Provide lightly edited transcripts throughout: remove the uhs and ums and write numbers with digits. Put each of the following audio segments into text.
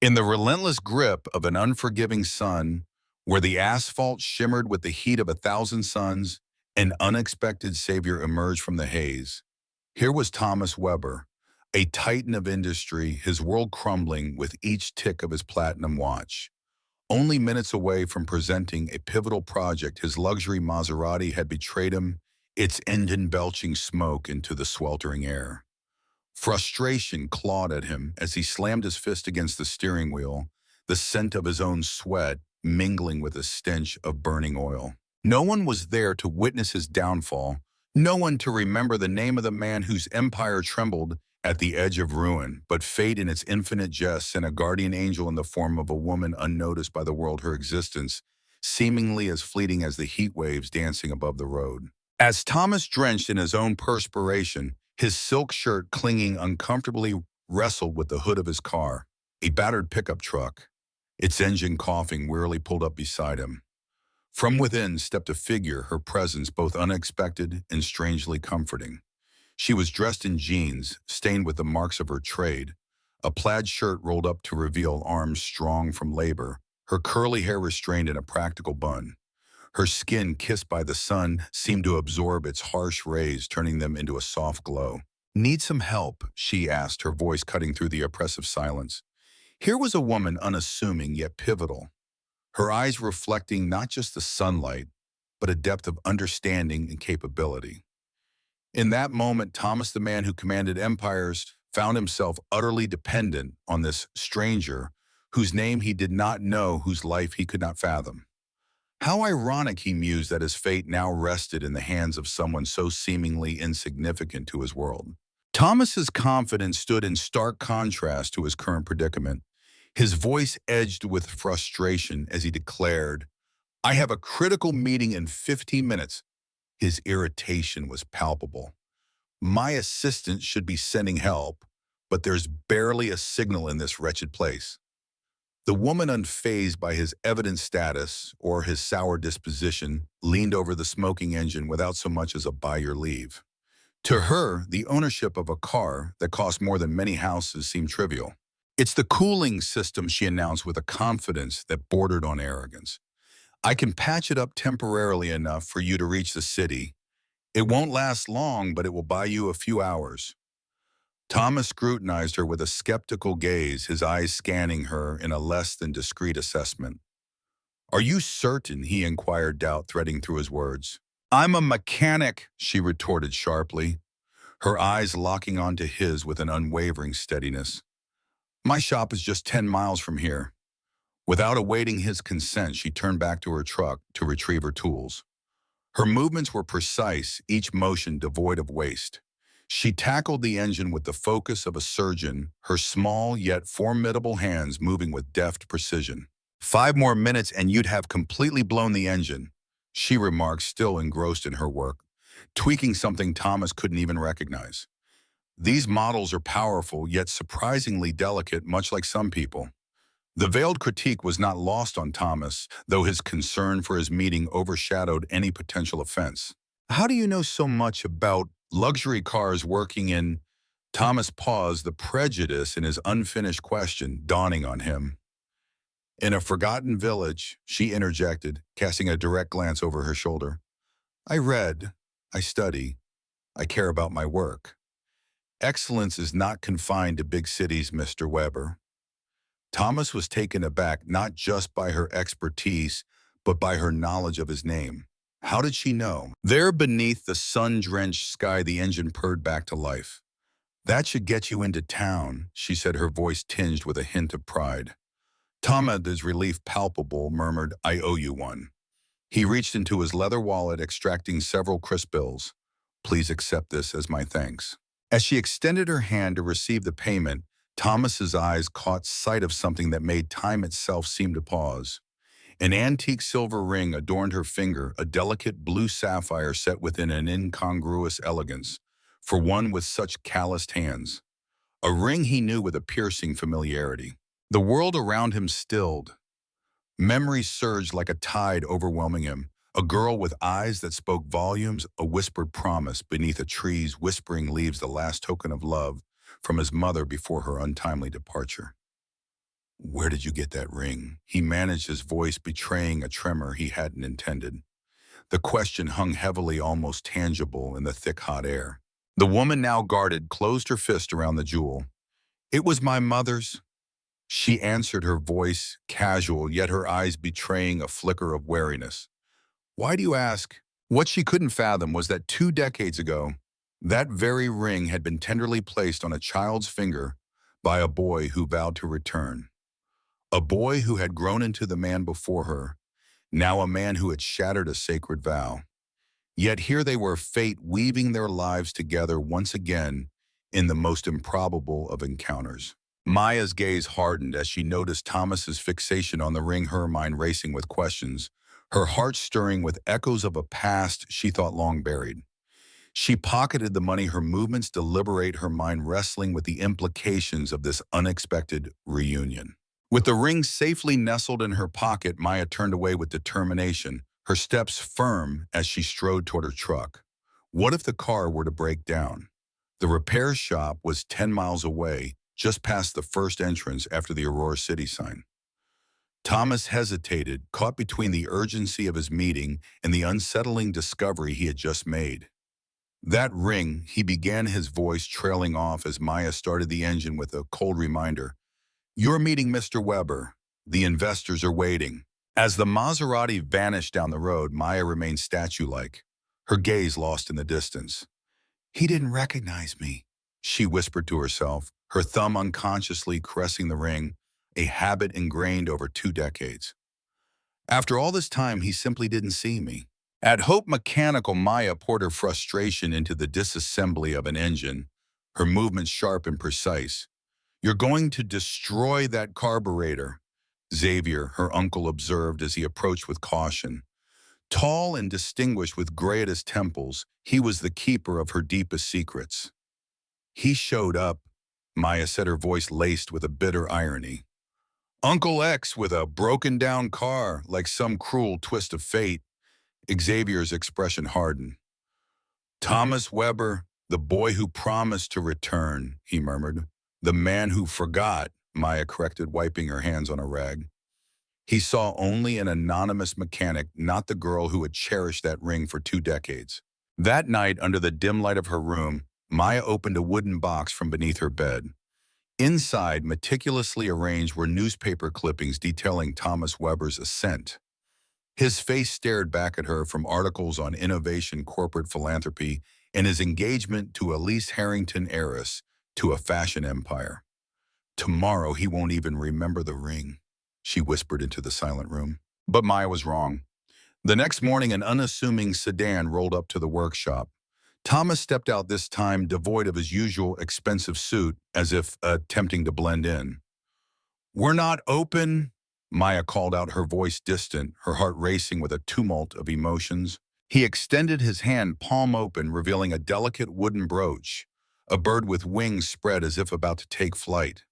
In the relentless grip of an unforgiving sun, where the asphalt shimmered with the heat of 1,000 suns, an unexpected savior emerged from the haze. Here was Thomas Weber, a titan of industry, his world crumbling with each tick of his platinum watch. Only minutes away from presenting a pivotal project, his luxury Maserati had betrayed him, its engine belching smoke into the sweltering air. Frustration clawed at him as he slammed his fist against the steering wheel, the scent of his own sweat mingling with the stench of burning oil. No one was there to witness his downfall, no one to remember the name of the man whose empire trembled at the edge of ruin, but fate in its infinite jest sent a guardian angel in the form of a woman unnoticed by the world, her existence seemingly as fleeting as the heat waves dancing above the road. As Thomas, drenched in his own perspiration, his silk shirt clinging uncomfortably, wrestled with the hood of his car, a battered pickup truck, its engine coughing, wearily pulled up beside him. From within stepped a figure, her presence both unexpected and strangely comforting. She was dressed in jeans, stained with the marks of her trade, a plaid shirt rolled up to reveal arms strong from labor, her curly hair restrained in a practical bun. Her skin, kissed by the sun, seemed to absorb its harsh rays, turning them into a soft glow. "Need some help?" she asked, her voice cutting through the oppressive silence. Here was a woman unassuming yet pivotal, her eyes reflecting not just the sunlight, but a depth of understanding and capability. In that moment, Thomas, the man who commanded empires, found himself utterly dependent on this stranger whose name he did not know, whose life he could not fathom. How ironic, he mused, that his fate now rested in the hands of someone so seemingly insignificant to his world. Thomas's confidence stood in stark contrast to his current predicament. His voice edged with frustration as he declared, "I have a critical meeting in 15 minutes. His irritation was palpable. "My assistant should be sending help, but there's barely a signal in this wretched place." The woman, unfazed by his evident status or his sour disposition, leaned over the smoking engine without so much as a "by your leave." To her, the ownership of a car that cost more than many houses seemed trivial. "It's the cooling system," she announced with a confidence that bordered on arrogance. "I can patch it up temporarily enough for you to reach the city. It won't last long, but it will buy you a few hours." Thomas scrutinized her with a skeptical gaze, his eyes scanning her in a less than discreet assessment. "Are you certain?" he inquired, doubt threading through his words. "I'm a mechanic," she retorted sharply, her eyes locking onto his with an unwavering steadiness. "My shop is just 10 miles from here." Without awaiting his consent, she turned back to her truck to retrieve her tools. Her movements were precise, each motion devoid of waste. She tackled the engine with the focus of a surgeon, her small yet formidable hands moving with deft precision. "5 more minutes and you'd have completely blown the engine," she remarked, still engrossed in her work, tweaking something Thomas couldn't even recognize. "These models are powerful, yet surprisingly delicate, much like some people." The veiled critique was not lost on Thomas, though his concern for his meeting overshadowed any potential offense. "How do you know so much about luxury cars working in—" Thomas paused, the prejudice in his unfinished question dawning on him. "In a forgotten village," she interjected, casting a direct glance over her shoulder. "I read, I study, I care about my work. Excellence is not confined to big cities, Mr. Weber." Thomas was taken aback not just by her expertise, but by her knowledge of his name. How did she know? There beneath the sun-drenched sky, the engine purred back to life. "That should get you into town," she said, her voice tinged with a hint of pride. Thomas, his relief palpable, murmured, "I owe you one." He reached into his leather wallet, extracting several crisp bills. "Please accept this as my thanks." As she extended her hand to receive the payment, Thomas's eyes caught sight of something that made time itself seem to pause. An antique silver ring adorned her finger, a delicate blue sapphire set within an incongruous elegance, for one with such calloused hands. A ring he knew with a piercing familiarity. The world around him stilled. Memories surged like a tide, overwhelming him. A girl with eyes that spoke volumes, a whispered promise beneath a tree's whispering leaves, the last token of love from his mother before her untimely departure. Where did you get that ring? He managed, his voice betraying a tremor he hadn't intended. The question hung heavily, almost tangible, in the thick, hot air. The woman, now guarded, closed her fist around the jewel. It was my mother's. She answered, her voice casual, yet her eyes betraying a flicker of wariness. Why do you ask? What she couldn't fathom was that 2 decades ago, that very ring had been tenderly placed on a child's finger by a boy who vowed to return. A boy who had grown into the man before her, now a man who had shattered a sacred vow. Yet here they were, fate weaving their lives together once again in the most improbable of encounters. Maya's gaze hardened as she noticed Thomas's fixation on the ring, her mind racing with questions, her heart stirring with echoes of a past she thought long buried. She pocketed the money, her movements deliberate, her mind wrestling with the implications of this unexpected reunion. With the ring safely nestled in her pocket, Maya turned away with determination, her steps firm as she strode toward her truck. What if the car were to break down? The repair shop was 10 miles away, just past the first entrance after the Aurora City sign. Thomas hesitated, caught between the urgency of his meeting and the unsettling discovery he had just made. That ring, he began, his voice trailing off as Maya started the engine with a cold reminder. You're meeting Mr. Weber. The investors are waiting. As the Maserati vanished down the road, Maya remained statue-like, her gaze lost in the distance. He didn't recognize me, she whispered to herself, her thumb unconsciously caressing the ring, a habit ingrained over 2 decades. After all this time, he simply didn't see me. At Hope Mechanical, Maya poured her frustration into the disassembly of an engine, her movements sharp and precise. You're going to destroy that carburetor, Xavier, her uncle, observed as he approached with caution. Tall and distinguished with gray at his temples, he was the keeper of her deepest secrets. He showed up, Maya said, her voice laced with a bitter irony. Uncle X with a broken-down car, like some cruel twist of fate. Xavier's expression hardened. Thomas Weber, the boy who promised to return, he murmured. The man who forgot, Maya corrected, wiping her hands on a rag. He saw only an anonymous mechanic, not the girl who had cherished that ring for 2 decades. That night, under the dim light of her room, Maya opened a wooden box from beneath her bed. Inside, meticulously arranged, were newspaper clippings detailing Thomas Weber's ascent. His face stared back at her, from articles on innovation, corporate philanthropy, and his engagement to Elise Harrington, heiress to a fashion empire. Tomorrow he won't even remember the ring, she whispered into the silent room. But Maya was wrong. The next morning, an unassuming sedan rolled up to the workshop. Thomas stepped out, this time devoid of his usual expensive suit, as if attempting to blend in. We're not open, Maya called out, her voice distant, her heart racing with a tumult of emotions. He extended his hand, palm open, revealing a delicate wooden brooch, a bird with wings spread as if about to take flight.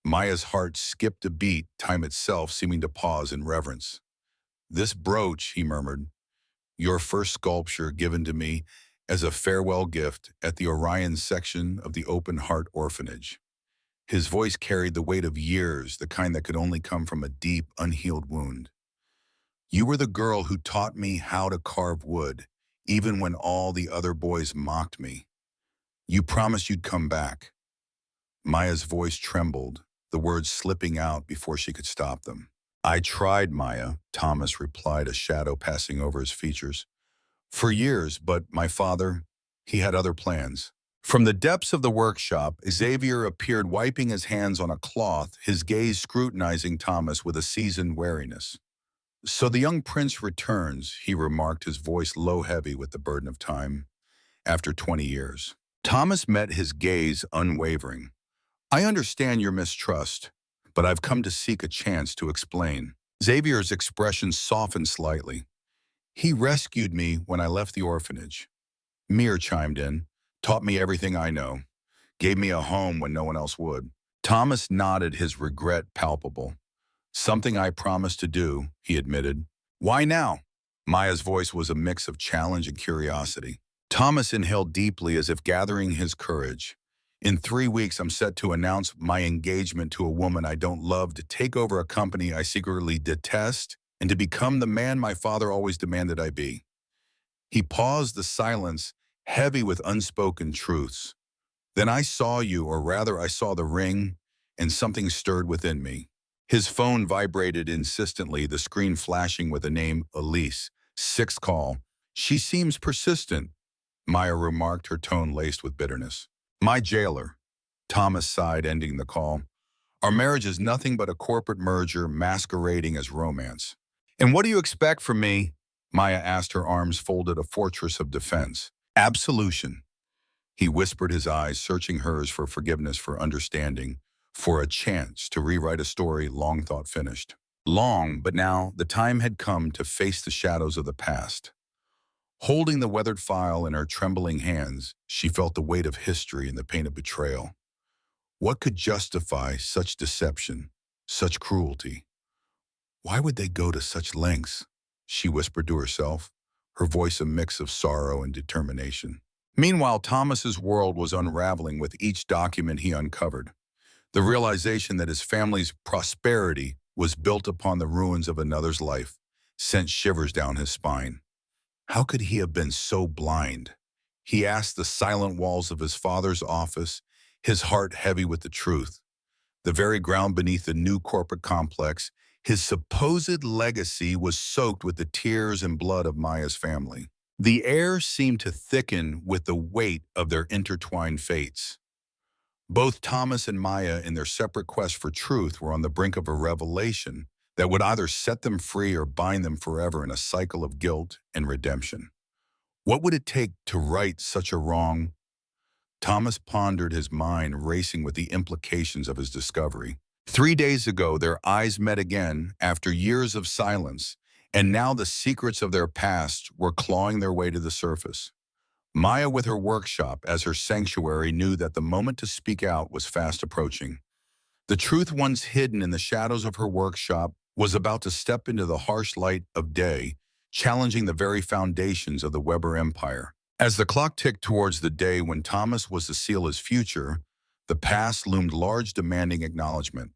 Maya's heart skipped a beat, time itself seeming to pause in reverence. This brooch, he murmured, your first sculpture given to me as a farewell gift at the Orion section of the Open Heart Orphanage. His voice carried the weight of years, the kind that could only come from a deep, unhealed wound. You were the girl who taught me how to carve wood, even when all the other boys mocked me. You promised you'd come back. Maya's voice trembled, the words slipping out before she could stop them. I tried, Maya, Thomas replied, a shadow passing over his features. For years, but my father, he had other plans. From the depths of the workshop, Xavier appeared, wiping his hands on a cloth, his gaze scrutinizing Thomas with a seasoned wariness. So the young prince returns, he remarked, his voice low, heavy with the burden of time, after 20 years. Thomas met his gaze unwavering. I understand your mistrust, but I've come to seek a chance to explain. Xavier's expression softened slightly. He rescued me when I left the orphanage. Mir chimed in, taught me everything I know, gave me a home when no one else would. Thomas nodded, his regret palpable. Something I promised to do, he admitted. Why now? Maya's voice was a mix of challenge and curiosity. Thomas inhaled deeply, as if gathering his courage. In 3 weeks, I'm set to announce my engagement to a woman I don't love, to take over a company I secretly detest, and to become the man my father always demanded I be. He paused, the silence heavy with unspoken truths. Then I saw you, or rather I saw the ring, and something stirred within me. His phone vibrated insistently, the screen flashing with the name Elise. Sixth call. She seems persistent, Maya remarked, her tone laced with bitterness. My jailer. Thomas sighed, ending the call. Our marriage is nothing but a corporate merger masquerading as romance. And what do you expect from me? Maya asked, her arms folded, a fortress of defense. Absolution. He whispered, his eyes searching hers for forgiveness, for understanding, for a chance to rewrite a story long thought finished. Long, but now the time had come to face the shadows of the past. Holding the weathered file in her trembling hands, she felt the weight of history and the pain of betrayal. What could justify such deception, such cruelty? Why would they go to such lengths? She whispered to herself, her voice a mix of sorrow and determination. Meanwhile, Thomas's world was unraveling with each document he uncovered. The realization that his family's prosperity was built upon the ruins of another's life sent shivers down his spine. How could he have been so blind? He asked the silent walls of his father's office, his heart heavy with the truth. The very ground beneath the new corporate complex, his supposed legacy was soaked with the tears and blood of Maya's family. The air seemed to thicken with the weight of their intertwined fates. Both Thomas and Maya, in their separate quest for truth, were on the brink of a revelation that would either set them free or bind them forever in a cycle of guilt and redemption. What would it take to right such a wrong? Thomas pondered, his mind racing with the implications of his discovery. 3 days ago, their eyes met again after years of silence, and now the secrets of their past were clawing their way to the surface. Maya, with her workshop as her sanctuary, knew that the moment to speak out was fast approaching. The truth once hidden in the shadows of her workshop was about to step into the harsh light of day, challenging the very foundations of the Weber empire. As the clock ticked towards the day when Thomas was to seal his future, the past loomed large, demanding acknowledgement.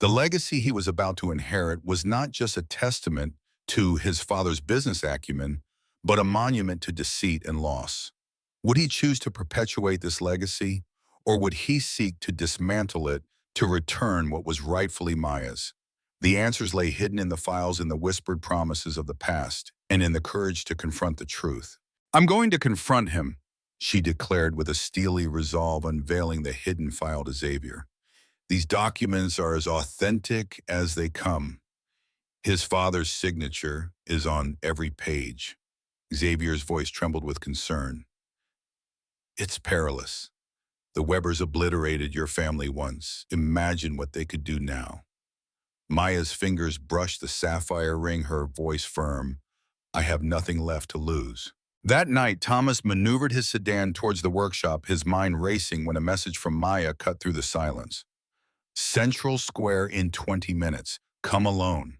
The legacy he was about to inherit was not just a testament to his father's business acumen, but a monument to deceit and loss. Would he choose to perpetuate this legacy, or would he seek to dismantle it to return what was rightfully Maya's? The answers lay hidden in the files, in the whispered promises of the past, and in the courage to confront the truth. I'm going to confront him, she declared with a steely resolve, unveiling the hidden file to Xavier. These documents are as authentic as they come. His father's signature is on every page. Xavier's voice trembled with concern. It's perilous. The Webers obliterated your family once. Imagine what they could do now. Maya's fingers brushed the sapphire ring, her voice firm. I have nothing left to lose. That night, Thomas maneuvered his sedan towards the workshop, his mind racing when a message from Maya cut through the silence. Central Square in 20 minutes. Come alone.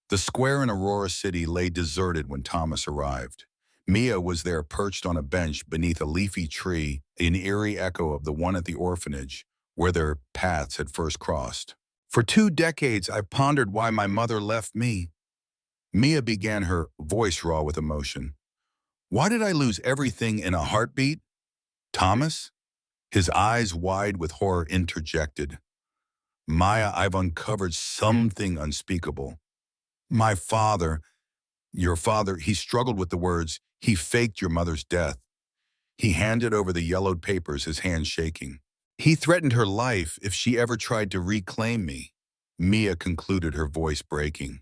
The square in Aurora City lay deserted when Thomas arrived. Mia was there, perched on a bench beneath a leafy tree, an eerie echo of the one at the orphanage where their paths had first crossed. For 2 decades, I've pondered why my mother left me. Mia began, her voice raw with emotion. Why did I lose everything in a heartbeat? Thomas, his eyes wide with horror, interjected. Maya, I've uncovered something unspeakable. My father, your father, he struggled with the words. He faked your mother's death. He handed over the yellowed papers, his hands shaking. He threatened her life if she ever tried to reclaim me. Mia concluded, her voice breaking.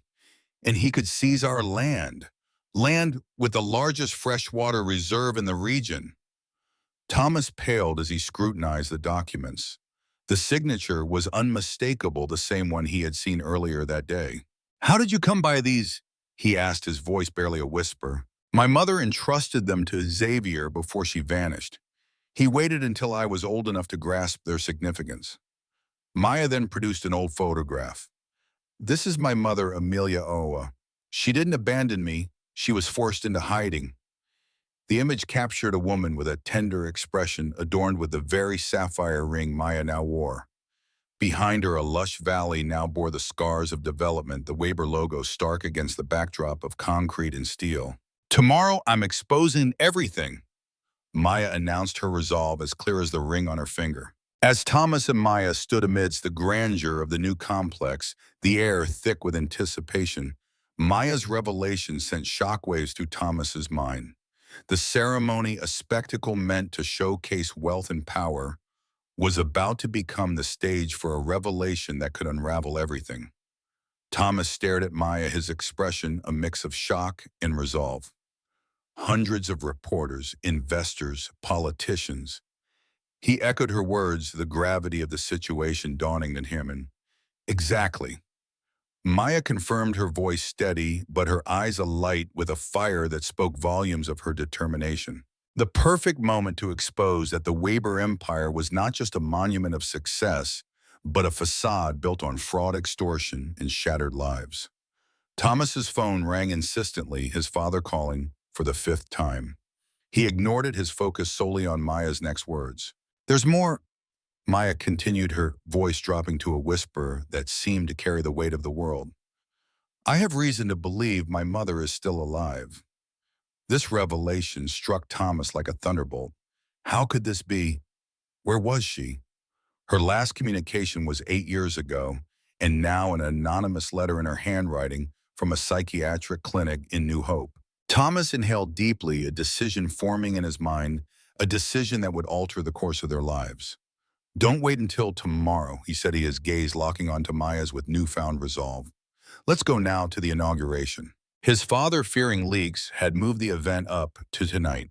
And he could seize our land with the largest freshwater reserve in the region. Thomas paled as he scrutinized the documents. The signature was unmistakable, the same one he had seen earlier that day. How did you come by these? He asked, his voice barely a whisper. My mother entrusted them to Xavier before she vanished. He waited until I was old enough to grasp their significance. Maya then produced an old photograph. This is my mother, Amelia Owa. She didn't abandon me. She was forced into hiding. The image captured a woman with a tender expression adorned with the very sapphire ring Maya now wore. Behind her, a lush valley now bore the scars of development, the Weber logo stark against the backdrop of concrete and steel. "Tomorrow, I'm exposing everything," Maya announced, her resolve as clear as the ring on her finger. As Thomas and Maya stood amidst the grandeur of the new complex, the air thick with anticipation, Maya's revelation sent shockwaves through Thomas's mind. The ceremony, a spectacle meant to showcase wealth and power, was about to become the stage for a revelation that could unravel everything. Thomas stared at Maya, his expression a mix of shock and resolve. Hundreds of reporters, investors, politicians. He echoed her words, the gravity of the situation dawning on him. And exactly. Maya confirmed, her voice steady, but her eyes alight with a fire that spoke volumes of her determination. The perfect moment to expose that the Weber empire was not just a monument of success, but a facade built on fraud, extortion, and shattered lives. Thomas's phone rang insistently, his father calling for the fifth time. He ignored it, his focus solely on Maya's next words. "There's more," Maya continued, her voice dropping to a whisper that seemed to carry the weight of the world. "I have reason to believe my mother is still alive." This revelation struck Thomas like a thunderbolt. How could this be? Where was she? Her last communication was 8 years ago, and now an anonymous letter in her handwriting from a psychiatric clinic in New Hope. Thomas inhaled deeply, a decision forming in his mind, a decision that would alter the course of their lives. "Don't wait until tomorrow," he said, his gaze locking onto Maya's with newfound resolve. "Let's go now to the inauguration." His father, fearing leaks, had moved the event up to tonight.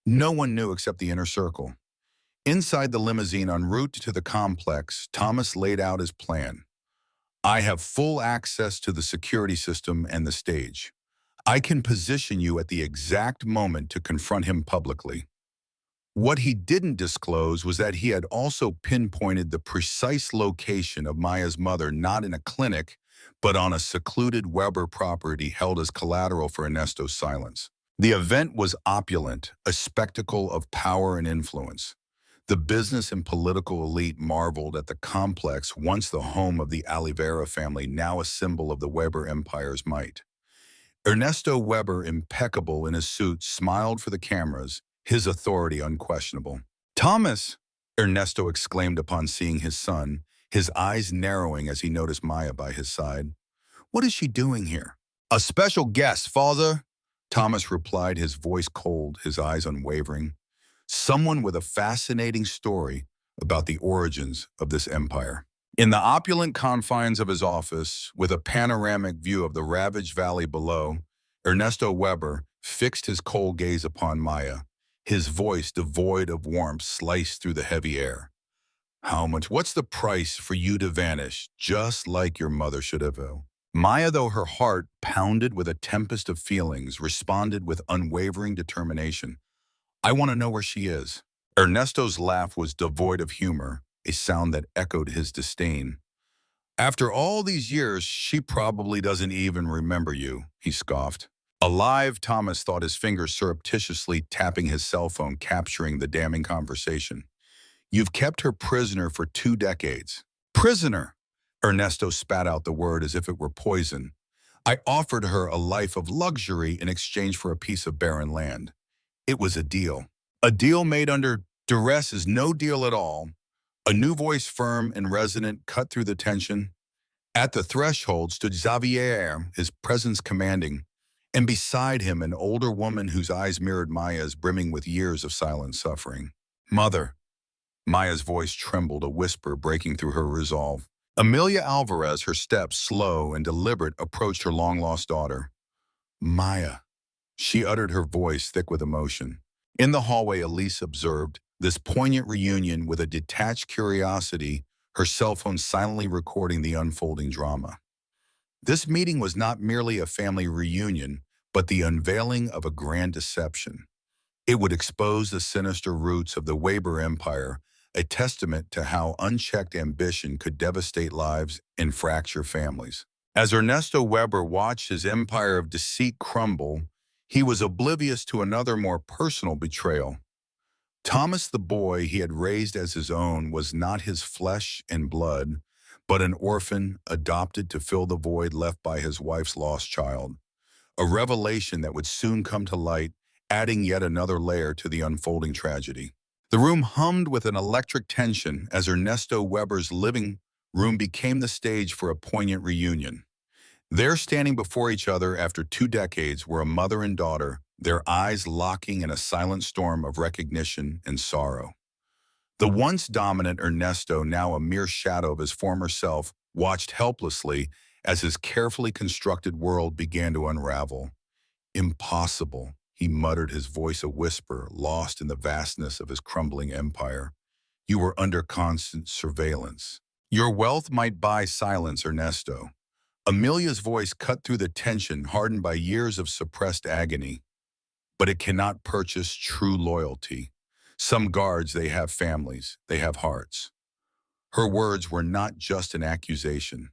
No one knew except the inner circle. Inside the limousine en route to the complex, Thomas laid out his plan. "I have full access to the security system and the stage. I can position you at the exact moment to confront him publicly." What he didn't disclose was that he had also pinpointed the precise location of Maya's mother, not in a clinic, but on a secluded Weber property held as collateral for Ernesto's silence. The event was opulent, a spectacle of power and influence. The business and political elite marveled at the complex, once the home of the Oliveira family, now a symbol of the Weber empire's might. Ernesto Weber, impeccable in his suit, smiled for the cameras, his authority unquestionable. "Thomas!" Ernesto exclaimed upon seeing his son, his eyes narrowing as he noticed Maya by his side. "What is she doing here?" "A special guest, father," Thomas replied, his voice cold, his eyes unwavering. "Someone with a fascinating story about the origins of this empire." In the opulent confines of his office, with a panoramic view of the ravaged valley below, Ernesto Weber fixed his cold gaze upon Maya, his voice devoid of warmth sliced through the heavy air. "How much? What's the price for you to vanish, just like your mother should have?" Maya, though her heart pounded with a tempest of feelings, responded with unwavering determination. "I want to know where she is." Ernesto's laugh was devoid of humor, a sound that echoed his disdain. "After all these years, she probably doesn't even remember you," he scoffed. Alive, Thomas thought, his fingers surreptitiously tapping his cell phone, capturing the damning conversation. "You've kept her prisoner for 2 decades. Prisoner!" Ernesto spat out the word as if it were poison. "I offered her a life of luxury in exchange for a piece of barren land. It was a deal. A deal made under duress is no deal at all." A new voice, firm and resonant, cut through the tension. At the threshold stood Xavier, his presence commanding, and beside him an older woman whose eyes mirrored Maya's, brimming with years of silent suffering. "Mother." Maya's voice trembled, a whisper breaking through her resolve. Amelia Alvarez, her steps slow and deliberate, approached her long-lost daughter. "Maya," she uttered, her voice thick with emotion. In the hallway, Elise observed this poignant reunion with a detached curiosity, her cell phone silently recording the unfolding drama. This meeting was not merely a family reunion, but the unveiling of a grand deception. It would expose the sinister roots of the Weber Empire, a testament to how unchecked ambition could devastate lives and fracture families. As Ernesto Weber watched his empire of deceit crumble, He was oblivious to another more personal betrayal. Thomas, the boy he had raised as his own, was not his flesh and blood, but an orphan adopted to fill the void left by his wife's lost child. A revelation that would soon come to light, adding yet another layer to the unfolding tragedy. The room hummed with an electric tension as Ernesto Weber's living room became the stage for a poignant reunion. There, standing before each other after 2 decades, were a mother and daughter, their eyes locking in a silent storm of recognition and sorrow. The once dominant Ernesto, now a mere shadow of his former self, watched helplessly as his carefully constructed world began to unravel. "Impossible," he muttered, his voice a whisper, lost in the vastness of his crumbling empire. "You were under constant surveillance. Your wealth might buy silence, Ernesto." Amelia's voice cut through the tension hardened by years of suppressed agony. "But it cannot purchase true loyalty. Some guards, they have families, they have hearts." Her words were not just an accusation.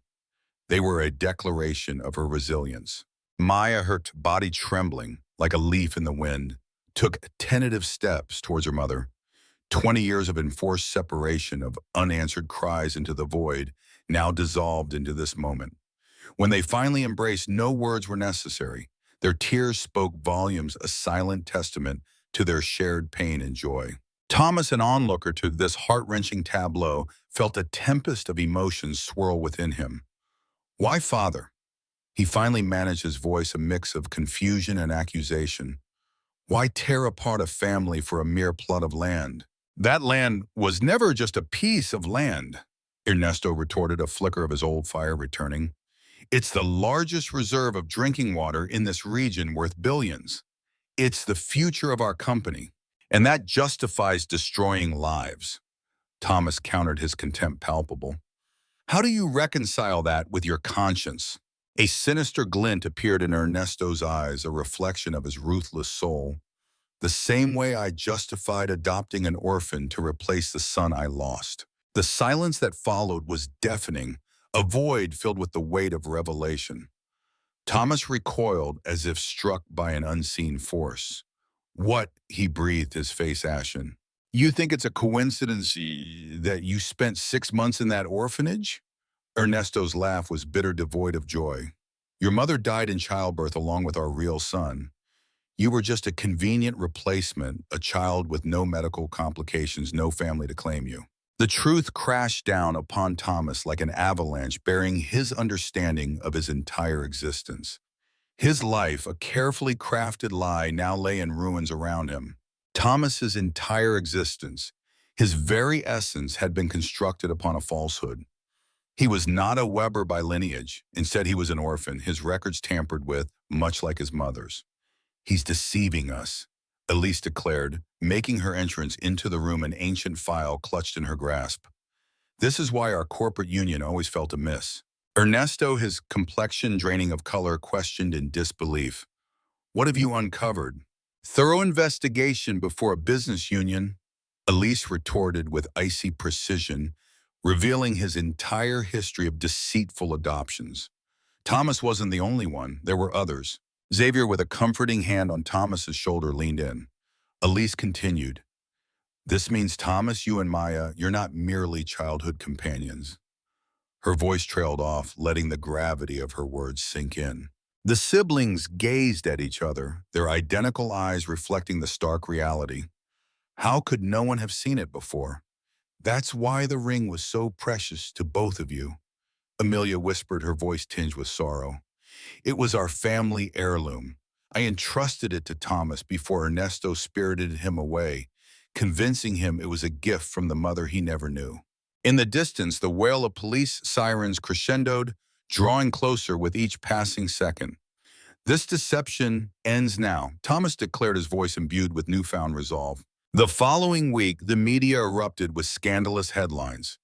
They were a declaration of her resilience. Maya, her body trembling like a leaf in the wind, took tentative steps towards her mother. 20 years of enforced separation, of unanswered cries into the void, now dissolved into this moment. When they finally embraced, no words were necessary. Their tears spoke volumes, a silent testament to their shared pain and joy. Thomas, an onlooker to this heart-wrenching tableau, felt a tempest of emotions swirl within him. "Why, Father?" He finally managed, his voice a mix of confusion and accusation. "Why tear apart a family for a mere plot of land? That land was never just a piece of land," Ernesto retorted, a flicker of his old fire returning. "It's the largest reserve of drinking water in this region, worth billions. It's the future of our company, and that justifies destroying lives." Thomas countered, his contempt palpable. "How do you reconcile that with your conscience?" A sinister glint appeared in Ernesto's eyes, a reflection of his ruthless soul. "The same way I justified adopting an orphan to replace the son I lost." The silence that followed was deafening, a void filled with the weight of revelation. Thomas recoiled as if struck by an unseen force. "What?" he breathed, his face ashen. "You think it's a coincidence that you spent 6 months in that orphanage?" Ernesto's laugh was bitter, devoid of joy. "Your mother died in childbirth along with our real son. You were just a convenient replacement, a child with no medical complications, no family to claim you." The truth crashed down upon Thomas like an avalanche, bearing his understanding of his entire existence. His life, a carefully crafted lie, now lay in ruins around him. Thomas's entire existence, his very essence, had been constructed upon a falsehood. He was not a Weber by lineage. Instead, he was an orphan, his records tampered with, much like his mother's. "He's deceiving us," Elise declared, making her entrance into the room, an ancient file clutched in her grasp. "This is why our corporate union always felt amiss." Ernesto, his complexion draining of color, questioned in disbelief. "What have you uncovered?" "Thorough investigation before a business union," Elise retorted with icy precision, revealing his entire history of deceitful adoptions. Thomas wasn't the only one. There were others. Xavier, with a comforting hand on Thomas's shoulder, leaned in. Elise continued, "This means, Thomas, you and Maya, you're not merely childhood companions." Her voice trailed off, letting the gravity of her words sink in. The siblings gazed at each other, their identical eyes reflecting the stark reality. How could no one have seen it before? "That's why the ring was so precious to both of you," Amelia whispered, her voice tinged with sorrow. "It was our family heirloom. I entrusted it to Thomas before Ernesto spirited him away, convincing him it was a gift from the mother he never knew." In the distance, the wail of police sirens crescendoed, drawing closer with each passing second. "This deception ends now," Thomas declared, his voice imbued with newfound resolve. The following week, the media erupted with scandalous headlines.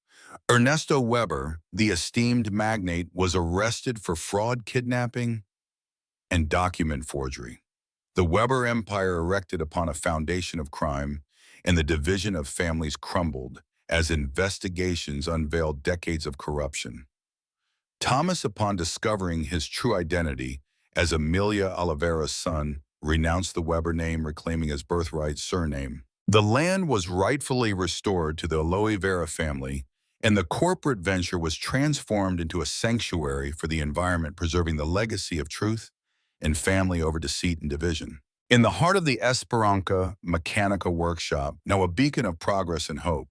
Ernesto Weber, the esteemed magnate, was arrested for fraud, kidnapping, and document forgery. The Weber empire erected upon a foundation of crime, and the division of families crumbled as investigations unveiled decades of corruption. Thomas, upon discovering his true identity as Amelia Oliveira's son, renounced the Weber name, reclaiming his birthright surname. The land was rightfully restored to the Aloe Vera family, and the corporate venture was transformed into a sanctuary for the environment, preserving the legacy of truth and family over deceit and division. In the heart of the Esperanza Mechanica workshop, now a beacon of progress and hope,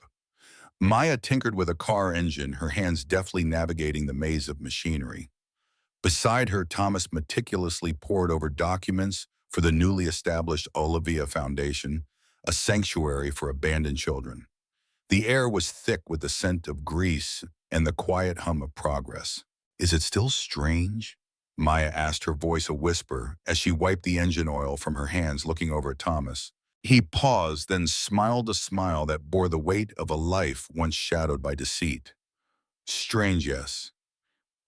Maya tinkered with a car engine, her hands deftly navigating the maze of machinery. Beside her, Thomas meticulously pored over documents for the newly established Olivia Foundation, a sanctuary for abandoned children. The air was thick with the scent of grease and the quiet hum of progress. "Is it still strange?" Maya asked, her voice a whisper as she wiped the engine oil from her hands, looking over at Thomas. He paused, then smiled a smile that bore the weight of a life once shadowed by deceit. "Strange, yes."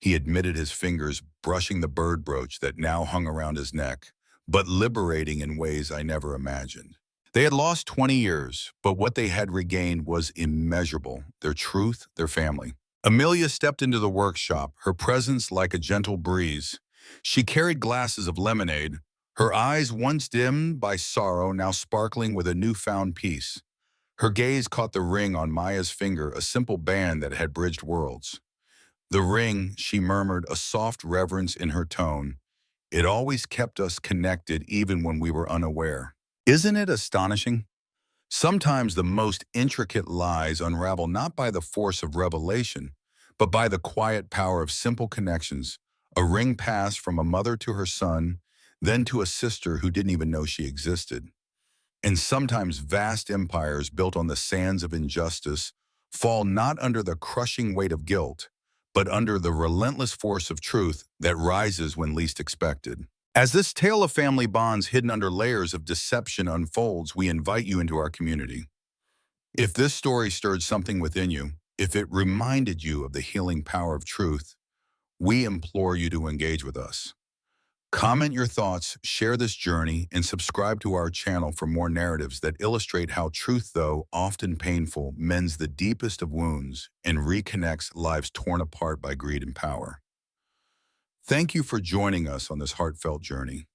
He admitted, his fingers brushing the bird brooch that now hung around his neck, "but liberating in ways I never imagined." They had lost 20 years, but what they had regained was immeasurable: their truth, their family. Amelia stepped into the workshop, her presence like a gentle breeze. She carried glasses of lemonade, her eyes once dimmed by sorrow now sparkling with a newfound peace. Her gaze caught the ring on Maya's finger, a simple band that had bridged worlds. "The ring," she murmured, a soft reverence in her tone. "It always kept us connected even when we were unaware." Isn't it astonishing? Sometimes the most intricate lies unravel not by the force of revelation, but by the quiet power of simple connections. A ring passed from a mother to her son, then to a sister who didn't even know she existed. And sometimes vast empires built on the sands of injustice fall not under the crushing weight of guilt, but under the relentless force of truth that rises when least expected. As this tale of family bonds hidden under layers of deception unfolds, we invite you into our community. If this story stirred something within you, if it reminded you of the healing power of truth, we implore you to engage with us. Comment your thoughts, share this journey, and subscribe to our channel for more narratives that illustrate how truth, though often painful, mends the deepest of wounds and reconnects lives torn apart by greed and power. Thank you for joining us on this heartfelt journey.